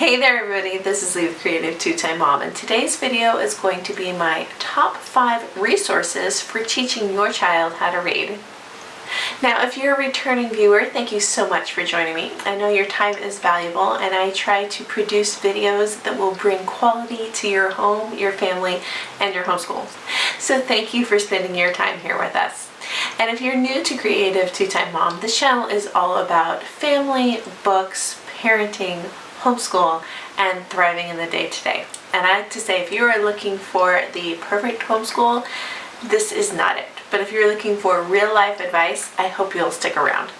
Hey there everybody, this is Lee with Creative2xmom, and today's video is going to be my top 5 resources for teaching your child how to read. Now, if you're a returning viewer, thank you so much for joining me. I know your time is valuable, and I try to produce videos that will bring quality to your home, your family, and your homeschool. So thank you for spending your time here with us. And if you're new to Creative2xmom, this channel is all about family, books, parenting, homeschool, and thriving in the day-to-day. And I like to say, if you are looking for the perfect homeschool, this is not it. But if you're looking for real-life advice, I hope you'll stick around.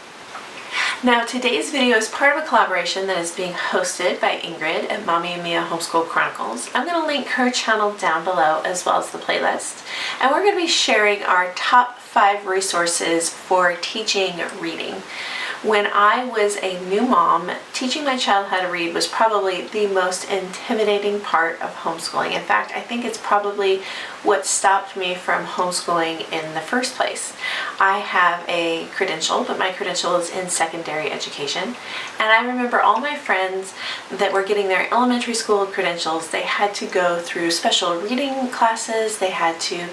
Now, today's video is part of a collaboration that is being hosted by Ingrid at Mommy and Mia Homeschool Chronicles. I'm going to link her channel down below as well as the playlist. And we're going to be sharing our top 5 resources for teaching reading. When I was a new mom, teaching my child how to read was probably the most intimidating part of homeschooling. In fact, I think it's probably what stopped me from homeschooling in the first place. I have a credential, but my credential is in secondary education. And I remember all my friends that were getting their elementary school credentials, they had to go through special reading classes, they had to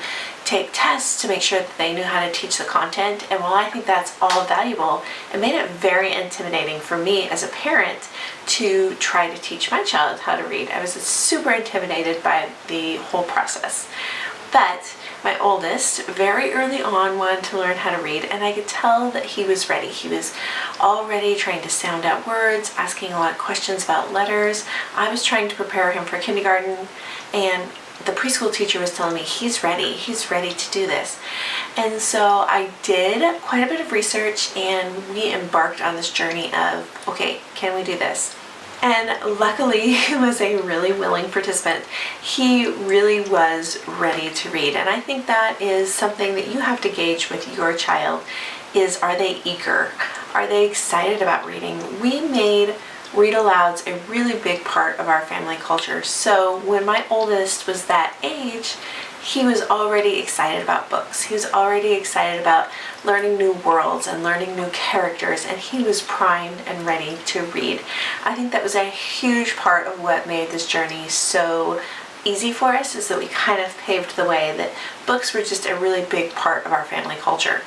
take tests to make sure that they knew how to teach the content. And while I think that's all valuable, it made it very intimidating for me as a parent to try to teach my child how to read. I was super intimidated by the whole process. But my oldest very early on wanted to learn how to read, and I could tell that he was ready. He was already trying to sound out words, asking a lot of questions about letters. I was trying to prepare him for kindergarten, and the preschool teacher was telling me he's ready to do this. And so I did quite a bit of research, and we embarked on this journey of, okay, can we do this? And luckily, he was a really willing participant. He really was ready to read. And I think that is something that you have to gauge with your child is, are they eager? Are they excited about reading? We made read alouds a really big part of our family culture. So when my oldest was that age, he was already excited about books. He was already excited about learning new worlds and learning new characters, and he was primed and ready to read. I think that was a huge part of what made this journey so easy for us, is that we kind of paved the way, that books were just a really big part of our family culture.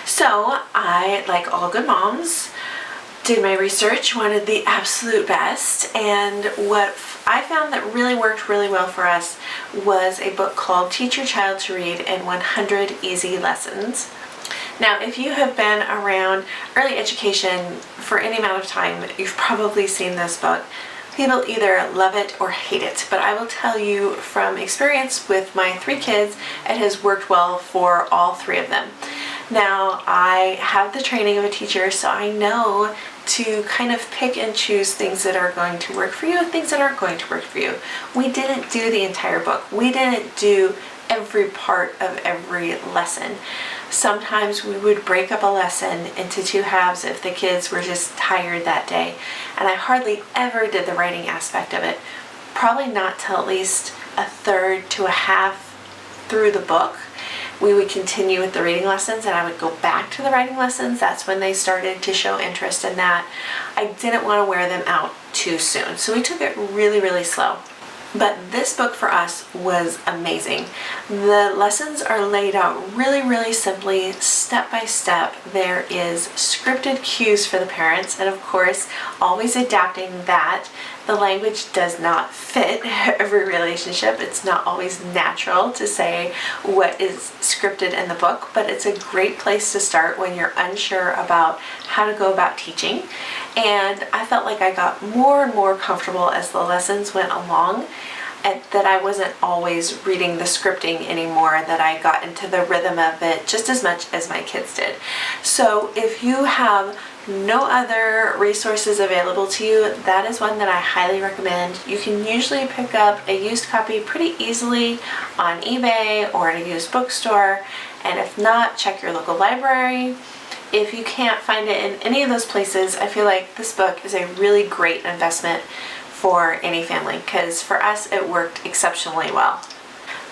So I, like all good moms, did my research, wanted the absolute best, and what I found that really worked really well for us was a book called Teach Your Child to Read in 100 Easy Lessons. Now, if you have been around early education for any amount of time, you've probably seen this book. People either love it or hate it, but I will tell you from experience with my 3 kids, it has worked well for all 3 of them. Now, I have the training of a teacher, so I know to kind of pick and choose things that are going to work for you and things that aren't going to work for you. We didn't do the entire book. We didn't do every part of every lesson. Sometimes we would break up a lesson into 2 halves if the kids were just tired that day. And I hardly ever did the writing aspect of it. Probably not till at least a third to a half through the book. We would continue with the reading lessons, and I would go back to the writing lessons. That's when they started to show interest in that. I didn't want to wear them out too soon, so we took it really, really slow. But this book for us was amazing. The lessons are laid out really, really simply, step by step. There is scripted cues for the parents, and of course, always adapting that. The language does not fit every relationship. It's not always natural to say what is scripted in the book, but it's a great place to start when you're unsure about how to go about teaching. And I felt like I got more and more comfortable as the lessons went along, and that I wasn't always reading the scripting anymore, that I got into the rhythm of it just as much as my kids did. So if you have no other resources available to you, that is one that I highly recommend. You can usually pick up a used copy pretty easily on eBay or at a used bookstore, and if not, check your local library. If you can't find it in any of those places, I feel like this book is a really great investment for any family, because for us it worked exceptionally well.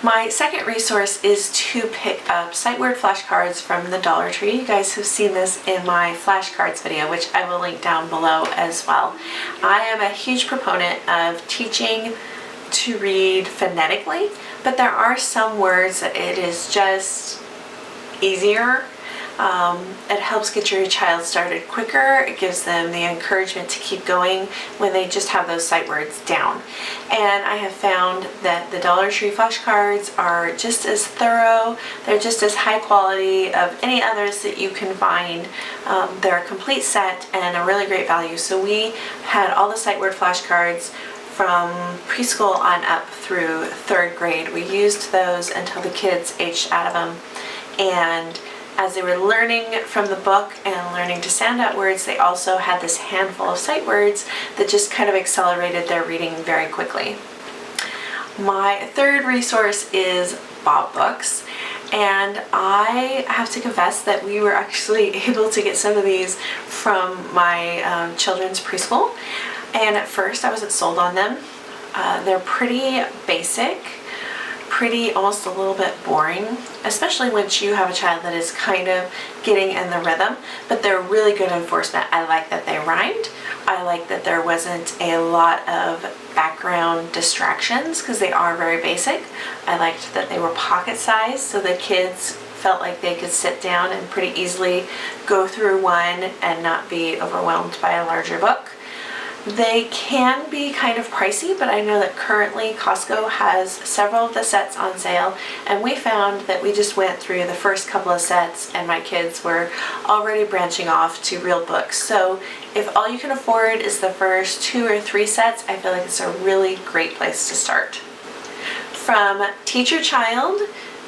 My second resource is to pick up sight word flashcards from the Dollar Tree. You guys have seen this in my flashcards video, which I will link down below as well. I am a huge proponent of teaching to read phonetically, but there are some words that it is just easier. It helps get your child started quicker. It gives them the encouragement to keep going when they just have those sight words down. And I have found that the Dollar Tree flashcards are just as thorough. They're just as high quality of any others that you can find. They're a complete set and a really great value. So we had all the sight word flashcards from preschool on up through 3rd grade. We used those until the kids aged out of them. And as they were learning from the book and learning to sound out words, they also had this handful of sight words that just kind of accelerated their reading very quickly. My third resource is Bob Books, and I have to confess that we were actually able to get some of these from my children's preschool, and at first I wasn't sold on them. They're pretty basic, pretty almost a little bit boring, especially once you have a child that is kind of getting in the rhythm, but they're really good enforcement. I like that they rhymed. I like that there wasn't a lot of background distractions because they are very basic. I liked that they were pocket sized so the kids felt like they could sit down and pretty easily go through one and not be overwhelmed by a larger book. They can be kind of pricey, but I know that currently Costco has several of the sets on sale, and we found that we just went through the first couple of sets and my kids were already branching off to real books. So if all you can afford is the first 2 or 3 sets, I feel like it's a really great place to start. From Teacher Child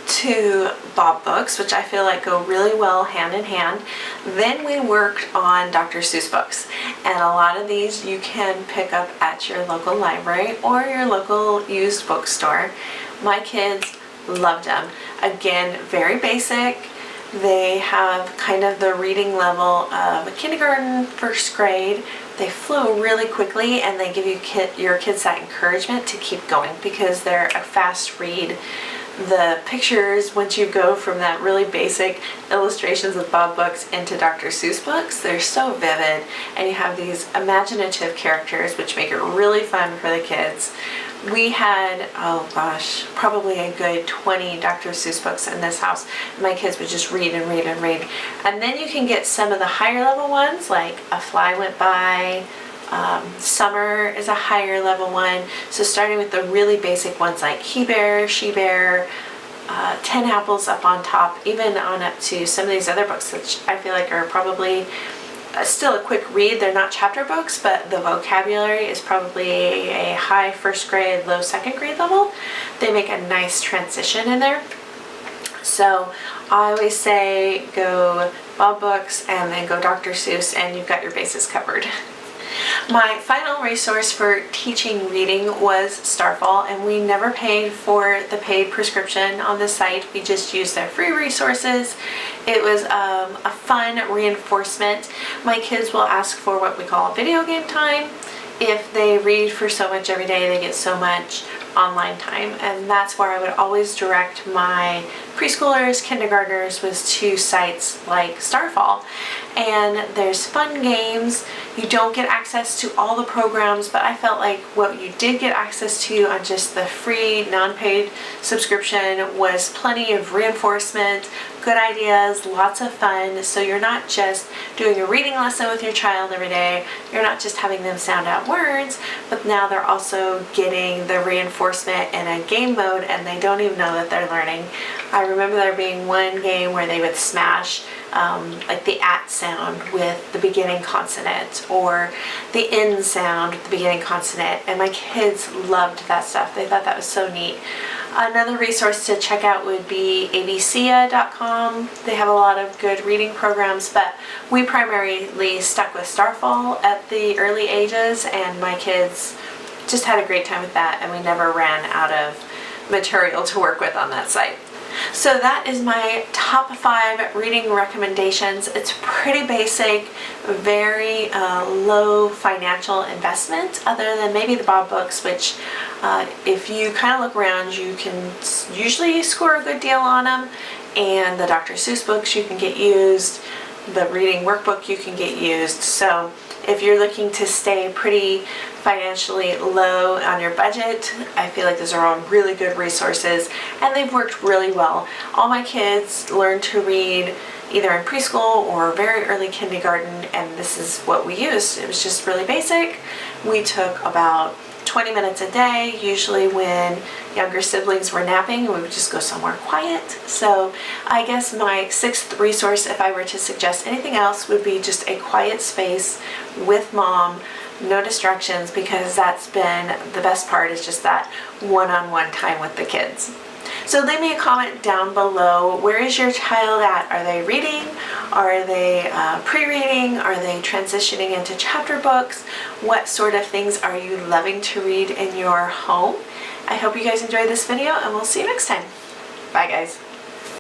to Bob Books, which I feel like go really well hand in hand. Then we worked on Dr. Seuss books, and a lot of these you can pick up at your local library or your local used bookstore. My kids loved them. Again, very basic. They have kind of the reading level of a kindergarten, 1st grade. They flow really quickly and they give you your kids that encouragement to keep going because they're a fast read. The pictures, once you go from that really basic illustrations of Bob Books into Dr. Seuss books, they're so vivid, and you have these imaginative characters which make it really fun for the kids. We had, oh gosh, probably a good 20 Dr. Seuss books in this house. My kids would just read and read and read. And then you can get some of the higher level ones like A Fly Went By, Summer is a higher level one. So starting with the really basic ones like He Bear, She Bear, 10 Apples up on top, even on up to some of these other books which I feel like are probably still a quick read. They're not chapter books, but the vocabulary is probably a high 1st grade, low 2nd grade level. They make a nice transition in there. So I always say go Bob Books and then go Dr. Seuss and you've got your bases covered. My final resource for teaching reading was Starfall, and we never paid for the paid prescription on the site. We just used their free resources. It was a fun reinforcement. My kids will ask for what we call video game time. If they read for so much every day, they get so much online time, and that's where I would always direct my preschoolers, kindergartners was to sites like Starfall. And there's fun games. You don't get access to all the programs, but I felt like what you did get access to on just the free non-paid subscription was plenty of reinforcement, good ideas, lots of fun. So you're not just doing a reading lesson with your child every day, you're not just having them sound out words, but now they're also getting the reinforcement in a game mode and they don't even know that they're learning. I remember there being one game where they would smash like the at sound with the beginning consonant or the N sound with the beginning consonant, and my kids loved that stuff. They thought that was so neat. Another resource to check out would be abcia.com. They have a lot of good reading programs, but we primarily stuck with Starfall at the early ages, and my kids just had a great time with that, and we never ran out of material to work with on that site. So that is my top 5 reading recommendations. It's pretty basic, very low financial investment, other than maybe the Bob books, which if you kind of look around, you can usually score a good deal on them, and the Dr. Seuss books you can get used, the reading workbook you can get used. So if you're looking to stay pretty financially low on your budget, I feel like those are all really good resources, and they've worked really well. All my kids learned to read either in preschool or very early kindergarten, and this is what we used. It was just really basic. We took about 20 minutes a day, usually when younger siblings were napping, and we would just go somewhere quiet. So I guess my 6th resource, if I were to suggest anything else, would be just a quiet space with mom, no distractions, because that's been the best part, is just that one-on-one time with the kids. So leave me a comment down below. Where is your child at? Are they reading? Are they pre-reading? Are they transitioning into chapter books? What sort of things are you loving to read in your home? I hope you guys enjoyed this video, and we'll see you next time. Bye guys.